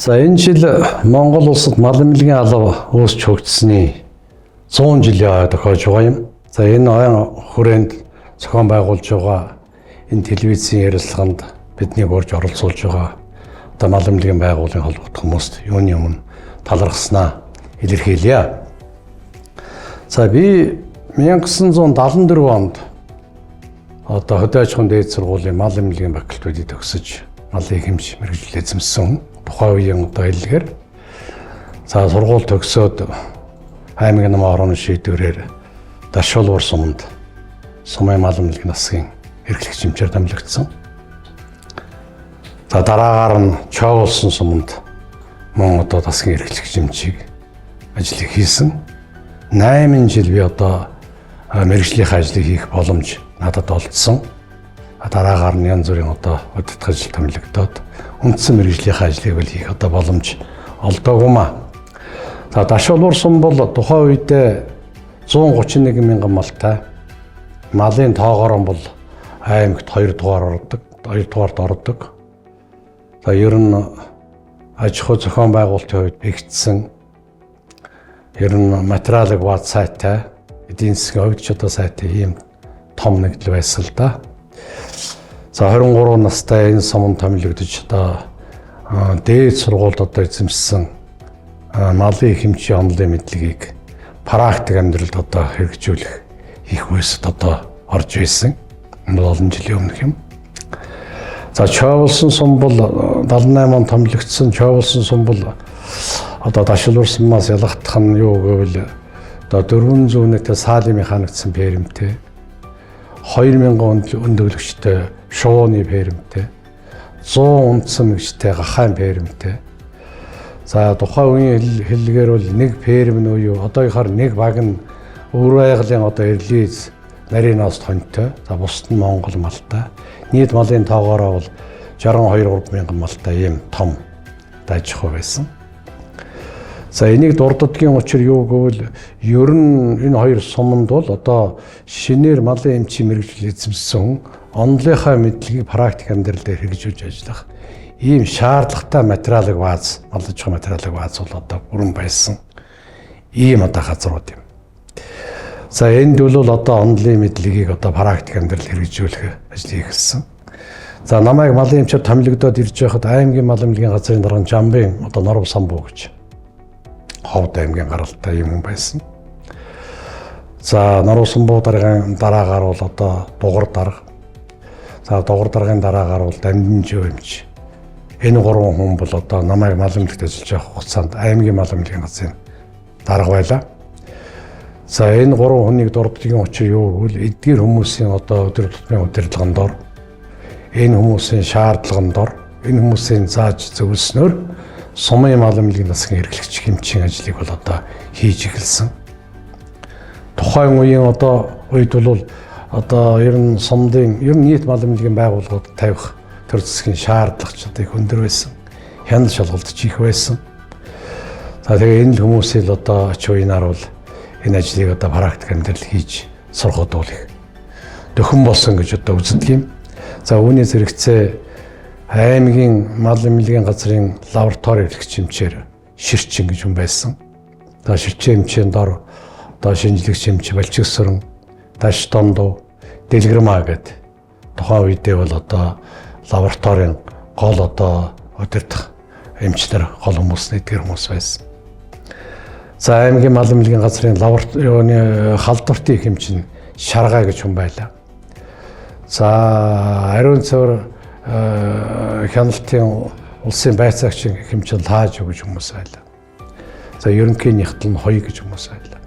За энэ жил Монгол улсад мал эмнэлгийн алба үүсч хөгжсөний 100 жилийн тохиож байгаа юм. За энэ ойн хүрээнд зохион байгуулж байгаа энэ телевизийн ярилцлаганд биднийг урьж оролцуулж байгаа одоо мал эмнэлгийн байгууллагын холбогдох хүмүүст юуны өмнө талархснаа илэрхийлье. За би 1974 онд одоо хөдөө аж ахуйн дээд сургуулийн мал эмнэлгийн факультетыг төгсөж малын хэмж мэргэжил эзэмсэн. Тухайн үеийн одоо хэллэгээр за сургууль төгсөөд аймаг намын орооны шийдвэрээр Дашуулуур суманд Сумын мал эмнэлгийн насгийн эрхлэгч хэмжээр дамжигдсан. За дараагаар нь Чоолсон суманд мөн одоо насгийн эрхлэгч хэмжийг ажлыг хийсэн. 8 жил би одоо мэргэжлийнхаа ажлыг хийх боломж надад олдсон. Дараагаар нь янз бүрийн одоо удирдах ажил томилогдоод үндсэн мэргэжлийнхаа ажлыг хийх одоо боломж олдоогүймаа. За Дашуулуур сум бол тухайн үедээ 131 мянган малтай. Малын тоогоор бол аймагт 2 дугаард ордог. За ер нь аж ахуй зохион байгуулалтын хувьд бэгдсэн ер нь материалыг бат сайтай, эдийн засгийн хувьд ч одоо сайтай ийм том нэгдэл байсан л да. За 23 настай энэ суманд томилогдож одоо дээд сургуульд одоо эзэмшсэн малын хэмжээ онолын мэдлэгийг практик амьдралд одоо хэрэгжүүлэх их үеэд одоо орж ирсэн. Энэ олон жилийн өмнөх юм. За Чоолсон сум бол 78 онд томилогдсон. Чоолсон сум бол одоо Дашуулуур сумаас ялгагдах нь юу гэвэл одоо 400 нийтэд саалын механикцсан фермтэй, 2000 өндөгөлөгчтэй шууны фермтэй, 100 үндсэн мэгчтэй гахайн фермтэй. За тухайн үеийн хэллэгээр бол нэг ферм нь юу одоогийнхоор нэг баг нь өвөр байгалийн одоо эрлиз нарийнаас тонтой. За бусд нь Монгол малтай. Нийт малын тоогоороо бол 62 мянган малтай ийм том аж ахуй байсан. За энийг дурддгийн учир юу гэвэл ер нь энэ хоёр суманд бол одоо шинээр малын эмчийн мэргэжил эзэмсэн онолынхаа мэдлэгийг практик амьдрал дээр хэрэгжүүлж ажиллах ийм шаардлагатай материалыг бааз, мал аж ахуйн материалыг бааз бол одоо бүрэн байсан ийм одоо газрууд юм. За энд бол одоо онолын мэдлэгийг одоо практик амьдрал хэрэгжүүлэх ажлыг хийсэн. За намайг малын эмчээр томилогдоод ирж байхад аймгийн мал эмнэлгийн газрын дарга Жамбын одоо Норов Самбуу гэж Ховд аймгийн гаралтай юм байсан. За Норов Самбуу даргын дараагаар бол одоо Дугар дарга. За Дугар даргын дараагаар бол Дамжин эмч. Энэ гурван хүн бол одоо намайг мал эмнэлэгт ажиллаж явах хугацаанд аймгийн мал эмнэлгийн газрын дарга байлаа. За энэ гурван хүнийг дурддгийн учир юу гэвэл эдгээр хүмүүсийн одоо өдөр тутмын удирдлагын дор, энэ хүмүүсийн шаардлагын дор, энэ хүмүүсийн зааж зөвлөснөөр Сумын мал эмнэлгийн насгийн эрхлэгч хэмжийн ажлыг бол одоо хийж эхэлсэн. Тухайн үеийн одоо үед бол одоо ер нь сумдын ер нь нийт мал эмнэлгийн байгууллагууд тавих төр засгийн шаардлага ч одоо их өндөр байсан. Хяналт шалгалтч их байсан. За тэгээ энэ л хүмүүсийг одоо ач уянаар бол энэ ажлыг одоо практик амьдрал хийж сургахад бол их дөхөн болсон гэж одоо үздэг юм. За үүний зэрэгцээ аймгийн мал эмнэлгийн газрын лаборатори эрхлэгч хэмжээр Ширчин гэж хүн байсан. За Ширчин хэмжээнд дор одоо шинжлэгч хэмжээ Балчигсүрэн, Даштондов, Дэлгэрмаа гэдэг тухайн үедээ бол одоо лабораторийн гол одоо удирдах эмчнэр гол хүмүүс нэгдгэр хүмүүс байсан. За аймгийн мал эмнэлгийн газрын лабораторийн халдвартын хэмжээ Шаргай гэж хүн байлаа. За ариун цэвэр хяналтын улсын байцаагчийн хэмжээ Лааж гэж хүмүүс байлаа. За ерөнхий нэгтэл нь Хой гэж хүмүүс байлаа.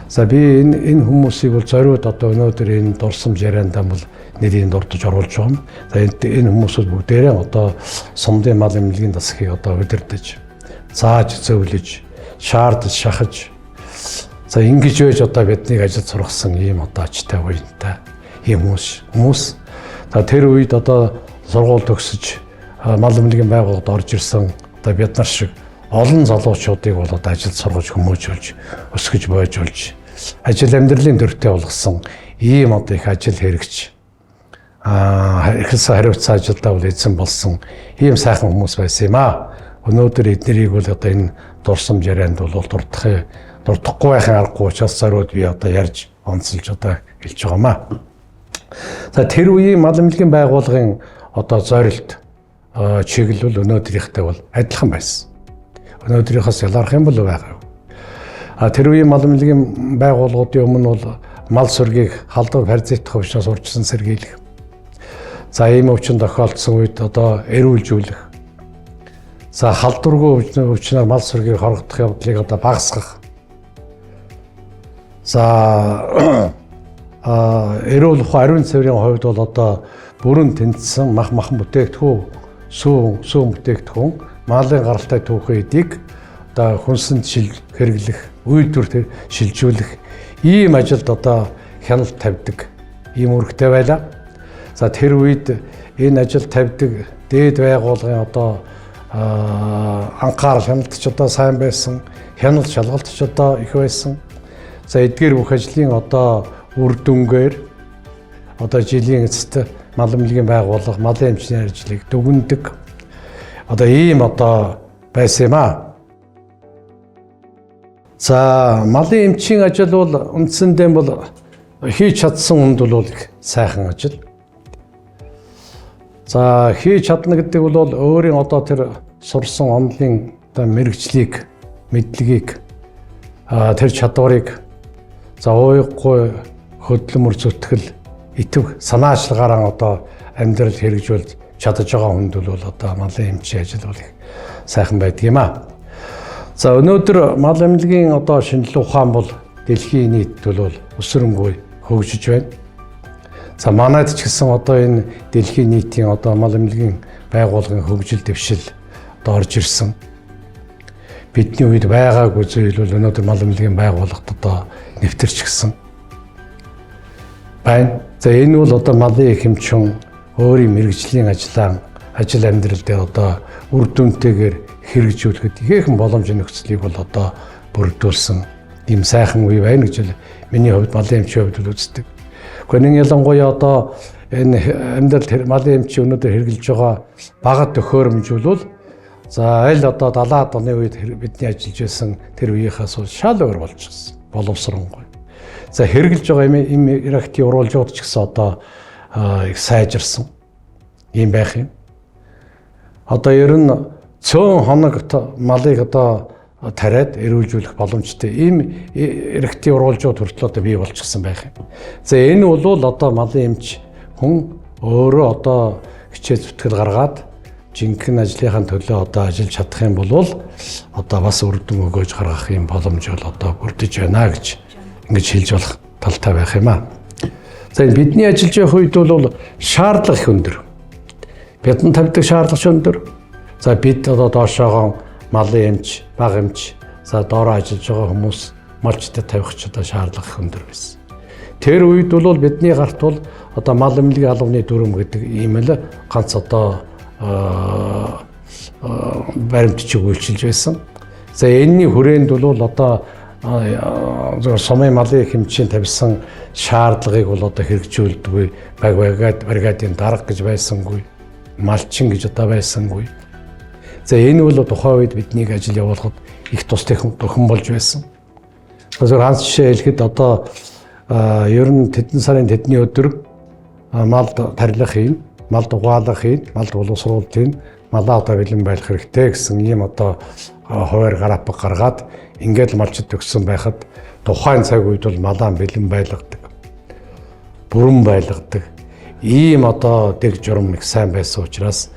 За би энэ хүмүүсийг бол зориуд одоо өнөөдөр энэ дурсамж яриандаа бол нэрийг дурдж оруулж байгаа юм. За энэ хүмүүсүүд бүгдээрээ одоо сумдын мал эмнэлгийн засгийг одоо удирдах, зааж зөвлөж, шаардаж, шахаж за ингэж байж одоо биднийг ажил сургасан ийм одоо ачтай уянтай ийм хүмүүс. За тэр үед одоо сургууль төгсөж мал эмнэлгийн байгууллагад орж ирсэн одоо бид нар шиг олон залуучуудыг бол одоо ажил сургаж хүмүүжүүлж, өсгөж бойжуулж, ажил амьдралын дөрвтэй болгосон ийм одоо их ажил хэрэгч эрхэлсэн хариуцсан ажилдаа бол эзэн болсон ийм сайхан хүмүүс байсан юм аа. өнөөдөр эднэрийг бол одоо энэ дурсамж ярианд бол дурдахгүй байхын аргагүй учраас зориуд би одоо ярьж онцолж одоо хэлж байгаамаа. За тэр үеийн мал эмнэлгийн байгууллагын одоо зорилт чиглэл өнөөдрийнхтэй бол адилхан байсан. Өнөөдрийнхээс ялгарх юм бол байгаагүй. Тэр үеийн мал эмнэлгийн байгууллагуудын өмнө бол мал сүргийг халдвар паразитх өвчнөөс урьдчилан сэргийлэх. За ийм өвчин тохиолдсон үед одоо эрүүлжүүлэх. За халдваргүй өвчнөөр мал сүргийг хоргодох явдлыг одоо багасгах. За эрүүл ухаан ариун цэврийн хувьд бол одоо бүрэн тэнцсэн махан бүтээгдэхүүн, сүүн бүтээгдэхүүн, малын гаралтай түүхэн эдийг одоо хүнсэнд хэрэглэх, үйлдвэр шилжүүлэх ийм ажилд одоо хяналт тавьдаг ийм үүрэгтэй байлаа. За тэр үед энэ ажил тавьдаг дээд байгууллагын одоо анхаарал хяналтч одоо сайн байсан, хяналт шалгалтч одоо их байсан. За эдгээр бүх ажлын одоо үр дүнгээр одоо жилийн эцэст мал эмнэлгийн байгууллага малын эмчийн ажлыг дүгнэдэг одоо ийм одоо байсан юм аа. За малын эмчийн ажил бол үндсэндээ бол хийж чадсан хүнд бол их сайхан ажил. За хийж чадна гэдэг бол өөрийн одоо тэр сурсан онолын одоо мэрэгчлийг, мэдлэгийг тэр чадварыг за уйггүй хөдөлмөр зүтгэл итв санаачлагаараа одоо амьдрал хэрэгжүүлж чадаж байгаа хүнд бол одоо малын эмчийн ажил бол их сайхан байдаг юм аа. За өнөөдөр мал эмнэлгийн одоо шинжилгээ ухаан бол дэлхийн нийтэд бол өсрөнгүй хөгжиж байна. За манайд ч гэсэн одоо энэ дэлхийн нийтийн одоо мал эмнэлгийн байгууллагын хөгжил дэвшил одоо орж ирсэн. Бидний үед байгаагүй зүйл бол өнөөдөр мал эмнэлгийн байгууллагад одоо нэвтэрч гисэн байна. За энэ бол одоо малын эхэмчин өөрийн мэрэгжлийн ажил амьдрал дээр одоо үр дүнтэйгээр хэрэгжүүлэхэд ихээхэн боломж нөхцөлийг бол одоо бүрдүүлсэн ийм сайхан үе байна гэж миний хувьд малын эмчийн хувьд үздэг. Гэхдээ ялангуяа одоо энэ амьдрал малын эмчийн өнөөдөр хэрэгжилж байгаа багад төхөөрөмжүүл за аль одоо 70-аад оны үед бидний ажиллаж байсан тэр үеийнхээс шал өөр болж гисэн. Боловсронгүй. За хэрэгжилж байгаа юм ирактийн уруулжууд ч гэсэн одоо их сайжирсан юм байх юм. Одоо ер нь цөөн хоног малыг одоо тариад эрүүлжүүлэх боломжтой ийм ирактийн уруулжууд хүртэл одоо бий болчихсон байх юм. За энэ бол одоо малын эмч хүн өөрөө одоо хичээл зүтгэл гаргаад жинхэнэ ажлынхаа төлөө одоо ажиллаж чадах юм бол одоо бас үр дүн өгөөж гаргах юм боломж бол одоо бүрдэж байна гэж ингэж хэлж болох талтай байх юм аа. За энэ бидний ажиллаж явах үед бол шаардлага их өндөр. Бидэнд тавьдаг шаардлага өндөр. За бид одоо доошоогоо малын эмч, баг эмч, за доороо ажиллаж байгаа хүмүүс малчтай тавих ч одоо шаардлага их өндөр байсан. Тэр үед бол бидний гарт бол одоо мал эмнэлгийн албаны дүрм гэдэг ийм л ганц одоо баримтчиг үйлчилж байсан. За энэний хүрээнд бол одоо сумын малын хэмжээнд тавьсан шаардлагыг бол одоо хэрэгжүүлдэггүй, бригадын дарга гэж байсангүй, малчин гэж одоо байсангүй. За энэ бол тухайн үед биднийг ажил явуулахад их тус төхөн болж байсан. Тэгэхээр ганц жишээ хэлэхэд одоо ер нь тэдэн сарын тэдний өдөр мал тарилах юм, мал дугаалах юм, мал боловсруулалт юм, малаа одоо бэлэн байлгах хэрэгтэй гэсэн ийм одоо хуваар гарапаг гаргаад ингээд малчд төгссөн байхад тухайн цаг үед бол малаа бэлэн байлгадаг, бүрэн байлгадаг ийм одоо дэг журам их сайн байсан учраас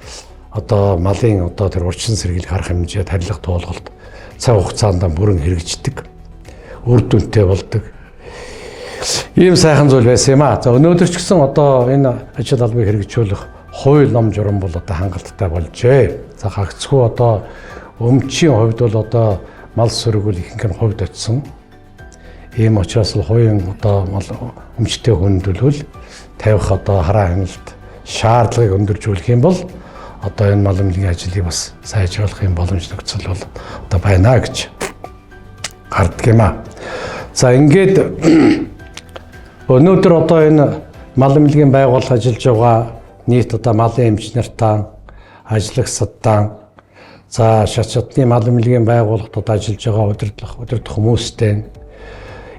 одоо малын одоо тэр урьдчилан сэргийлэх арга хэмжээ тарилах туулгалт цаг хугацаанд бүрэн хэрэгждэг, үр дүнтэй болдог. Ийм сайхан зүйл байсан юм аа. За өнөөдөр ч гэсэн одоо энэ ажил албыг хэрэгжүүлэх хууль ном журам бол одоо хангалттай болжээ. За гагцхүү одоо өмчийн хувьд бол одоо мал сүргүүл ихэнх нь хувьд очсон. Ийм учраас л хувийн одоо мал өмчтэй хүндэлвэл тавих одоо хараа хяналт шаардлагыг өндөржүүлэх юм бол одоо энэ мал эмнэлгийн ажлыг бас сайжруулах юм боломж нөхцөл бол одоо байна гэж гардаг юм аа. За ингээд өнөөдөр одоо энэ мал эмнэлгийн байгууллага ажиллаж байгаа нийт одоо малын эмч нартаа, ажлагчдаа, За шатны мал эмнэлгийн байгууллагад ажиллаж байгаа удирдах хүмүүстэй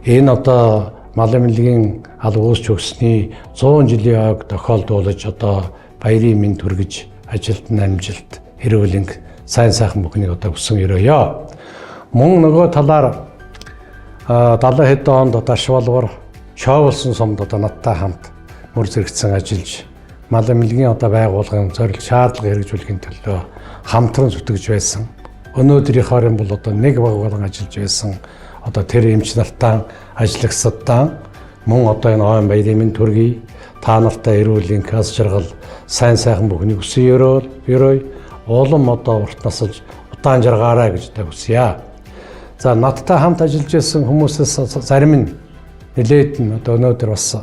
энэ одоо мал эмнэлгийн алба үүсч өгсөний 100 жилийн ойг тохиолдуулж одоо баярын мэнд хүргэж ажилд амжилт эрүүлэнг сайн сайхан бүхнийг одоо хүсэн өрөөё. Мөн нөгөө талаар 70 хэдэн онд одоо Ашвалбар Чоолсон сумд одоо надтай хамт мөр зэрэгцсэн ажиллаж мал эмнэлгийн одоо байгууллагын зорилго шаардлага хэрэгжүүлэхийн төлөө хамтран зүтгэж байсан. Өнөөдрийн хорин бол одоо нэг баг болон ажиллаж байсан. Одоо тэр эмч нартаа ажиллагсадаа мөн одоо энэ ойн баярын мэнд төргий та нартай эрүүл энх аз жаргал сайн сайхан бүхнийг хүсэн өрөө улам одоо урт насалж удаан жаргаарай гэж хүсье. За надтай хамт ажиллаж байсан хүмүүсээс зарим нь нэлээд нь одоо өнөөдөр бас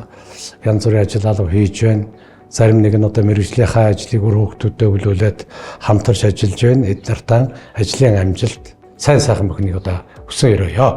янз бүрийн ажил алга хийж байна. Зарим нэг нь одоо мэргэжлийнхаа ажлыг өөр хүүхдүүдэд өвлүүлээд хамтарч ажиллаж байна. Эднэртээ ажлын амжилт сайн сайхан бүхнийг одоо хүсэн өрөөё.